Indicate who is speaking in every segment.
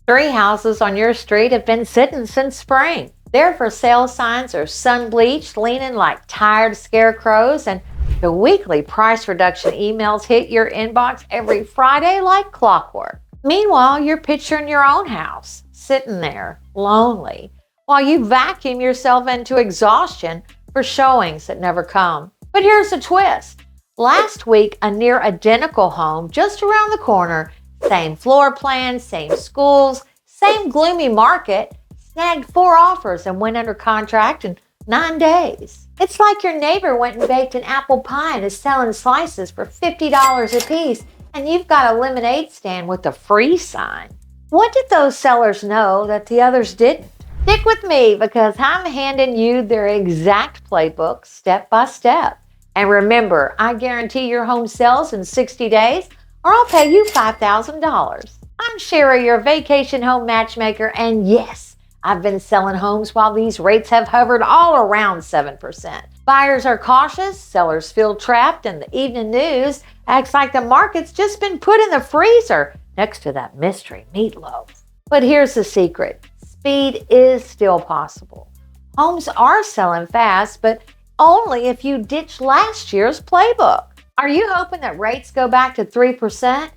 Speaker 1: Three houses on your street have been sitting since spring. Their for sale signs are sun-bleached, leaning like tired scarecrows, and the weekly price reduction emails hit your inbox every Friday like clockwork. Meanwhile, you're picturing your own house, sitting there, lonely, while you vacuum yourself into exhaustion for showings that never come. But here's the twist. Last week, a near identical home just around the corner, same floor plan, same schools, same gloomy market, snagged 4 offers and went under contract in 9 days. It's like your neighbor went and baked an apple pie and is selling slices for $50 a piece, and you've got a lemonade stand with a free sign. What did those sellers know that the others didn't? Stick with me because I'm handing you their exact playbook step by step. And remember, I guarantee your home sells in 60 days or I'll pay you $5,000. I'm Shara, your vacation home matchmaker, and yes, I've been selling homes while these rates have hovered all around 7%. Buyers are cautious, sellers feel trapped, and the evening news acts like the market's just been put in the freezer next to that mystery meatloaf. But here's the secret. Speed is still possible. Homes are selling fast, but only if you ditch last year's playbook. Are you hoping that rates go back to 3%?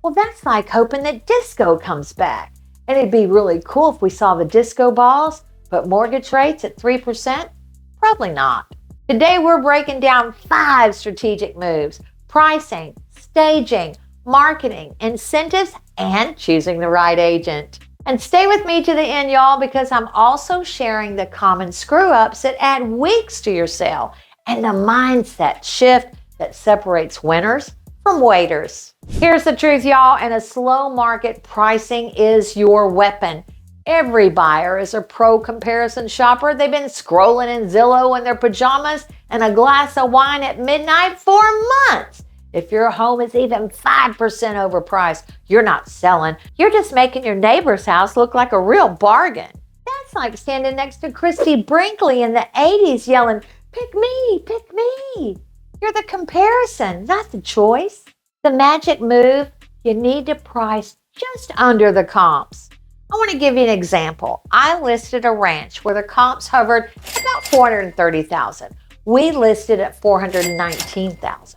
Speaker 1: Well, that's like hoping that disco comes back. And it'd be really cool if we saw the disco balls, but mortgage rates at 3%? Probably not. Today, we're breaking down 5 strategic moves: pricing, staging, marketing, incentives, and choosing the right agent. And stay with me to the end, y'all, because I'm also sharing the common screw-ups that add weeks to your sale and the mindset shift that separates winners from waiters. Here's the truth, y'all. In a slow market, pricing is your weapon. Every buyer is a pro comparison shopper. They've been scrolling in Zillow in their pajamas and a glass of wine at midnight for months. If your home is even 5% overpriced, you're not selling. You're just making your neighbor's house look like a real bargain. That's like standing next to Christy Brinkley in the 80s yelling, "Pick me, pick me." You're the comparison, not the choice. The magic move, you need to price just under the comps. I want to give you an example. I listed a ranch where the comps hovered about $430,000. We listed at $419,000.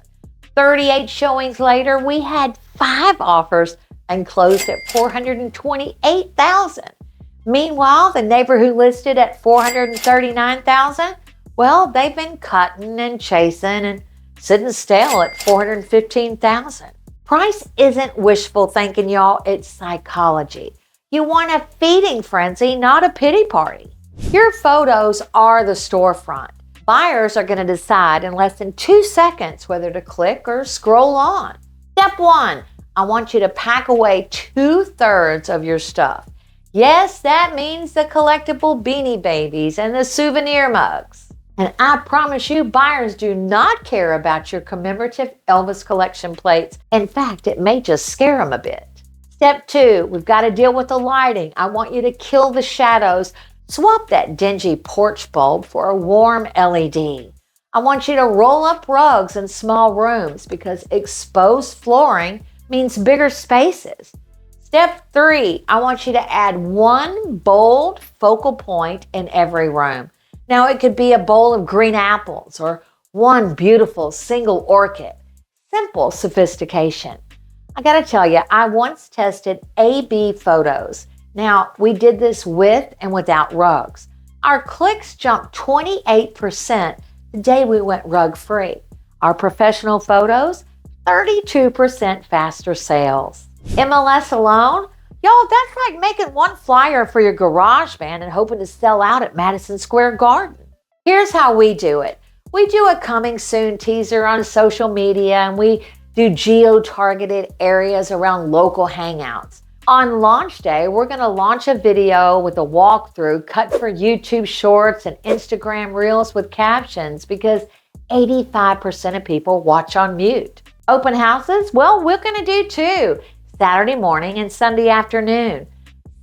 Speaker 1: 38 showings later, we had 5 offers and closed at $428,000. Meanwhile, the neighbor who listed at $439,000, well, they've been cutting and chasing and sitting stale at $415,000. Price isn't wishful thinking, y'all. It's psychology. You want a feeding frenzy, not a pity party. Your photos are the storefront. Buyers are going to decide in less than 2 seconds whether to click or scroll on. Step 1, I want you to pack away 2/3 of your stuff. Yes, that means the collectible Beanie Babies and the souvenir mugs. And I promise you, buyers do not care about your commemorative Elvis collection plates. In fact, it may just scare them a bit. Step 2, we've got to deal with the lighting. I want you to kill the shadows. Swap that dingy porch bulb for a warm LED. I want you to roll up rugs in small rooms because exposed flooring means bigger spaces. Step 3, I want you to add one bold focal point in every room. Now, it could be a bowl of green apples or one beautiful single orchid. Simple sophistication. I gotta tell you, I once tested A/B photos. Now, we did this with and without rugs. Our clicks jumped 28% the day we went rug-free. Our professional photos, 32% faster sales. MLS alone? Y'all, that's like making one flyer for your garage band and hoping to sell out at Madison Square Garden. Here's how we do it. We do a coming soon teaser on social media, and we do geo-targeted areas around local hangouts. On launch day, we're going to launch a video with a walkthrough cut for YouTube Shorts and Instagram Reels with captions because 85% of people watch on mute. Open houses? Well, we're going to do 2, Saturday morning and Sunday afternoon.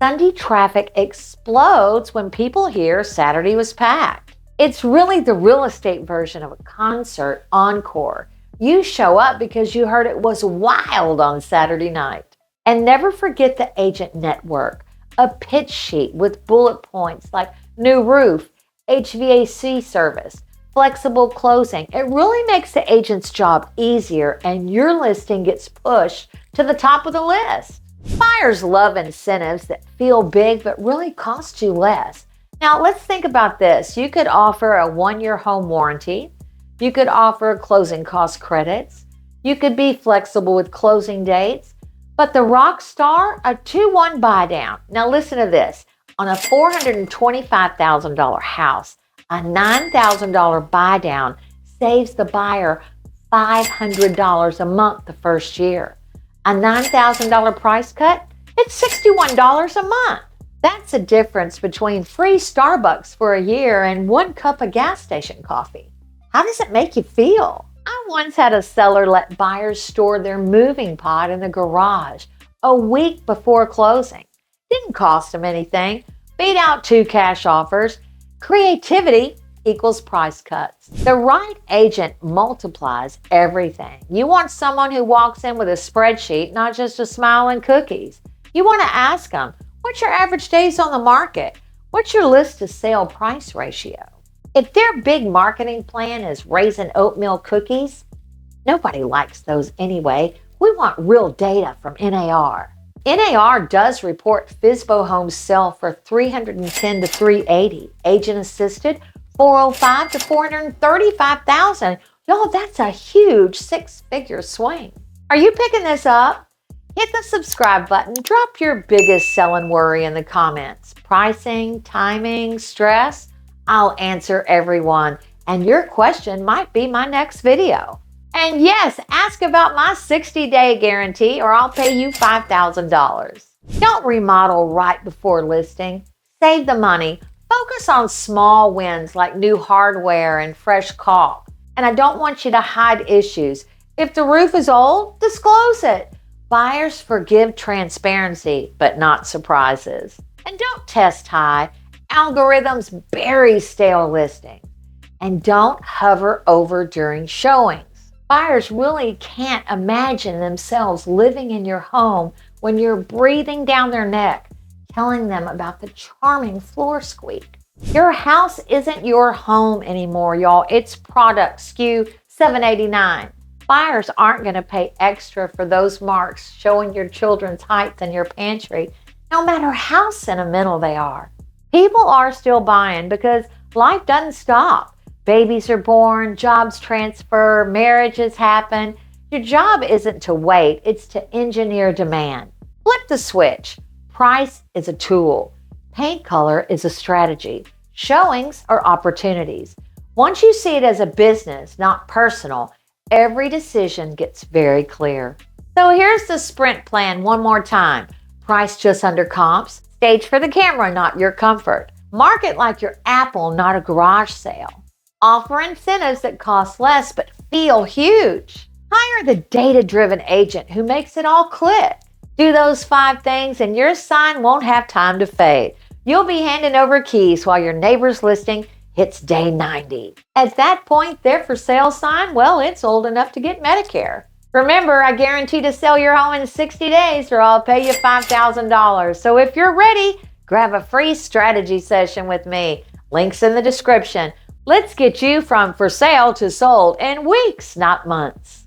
Speaker 1: Sunday traffic explodes when people hear Saturday was packed. It's really the real estate version of a concert encore. You show up because you heard it was wild on Saturday night. And never forget the agent network. a pitch sheet with bullet points like new roof, HVAC service, flexible closing. It really makes the agent's job easier and your listing gets pushed to the top of the list. Buyers love incentives that feel big but really cost you less. Now let's think about this. You could offer a 1-year home warranty. You could offer closing cost credits. You could be flexible with closing dates. But the rock star, a 2-1 buy down. Now listen to this. On a $425,000 house, a $9,000 buy down saves the buyer $500 a month the first year. A $9,000 price cut, it's $61 a month. That's the difference between free Starbucks for a year and 1 cup of gas station coffee. How does it make you feel? I once had a seller let buyers store their moving pod in the garage a week before closing. Didn't cost them anything. Beat out 2 cash offers. Creativity equals price cuts. The right agent multiplies everything. You want someone who walks in with a spreadsheet, not just a smile and cookies. You want to ask them, what's your average days on the market? What's your list to sale price ratio? If their big marketing plan is raisin oatmeal cookies, nobody likes those anyway. We want real data from NAR. NAR does report FSBO homes sell for $310,000 to $380,000. Agent assisted, $405,000 to $435,000. Y'all, that's a huge 6-figure swing. Are you picking this up? Hit the subscribe button. Drop your biggest selling worry in the comments. Pricing, timing, stress. I'll answer everyone, and your question might be my next video. And yes, ask about my 60-day guarantee or I'll pay you $5,000. Don't remodel right before listing. Save the money. Focus on small wins like new hardware and fresh caulk. And I don't want you to hide issues. If the roof is old, disclose it. Buyers forgive transparency, but not surprises. And don't test high. Algorithms bury stale listings. And don't hover over during showings. Buyers really can't imagine themselves living in your home when you're breathing down their neck, telling them about the charming floor squeak. Your house isn't your home anymore, y'all. It's product SKU 789. Buyers aren't going to pay extra for those marks showing your children's height in your pantry, no matter how sentimental they are. People are still buying because life doesn't stop. Babies are born, jobs transfer, marriages happen. Your job isn't to wait, it's to engineer demand. Flip the switch. Price is a tool. Paint color is a strategy. Showings are opportunities. Once you see it as a business, not personal, every decision gets very clear. So here's the sprint plan one more time. Price just under comps. Stage for the camera, not your comfort. Market like your Apple, not a garage sale. Offer incentives that cost less but feel huge. Hire the data-driven agent who makes it all click. Do those 5 things and your sign won't have time to fade. You'll be handing over keys while your neighbor's listing hits day 90. At that point, their for sale sign, well, it's old enough to get Medicare. Remember, I guarantee to sell your home in 60 days or I'll pay you $5,000. So if you're ready, grab a free strategy session with me. Links in the description. Let's get you from for sale to sold in weeks, not months.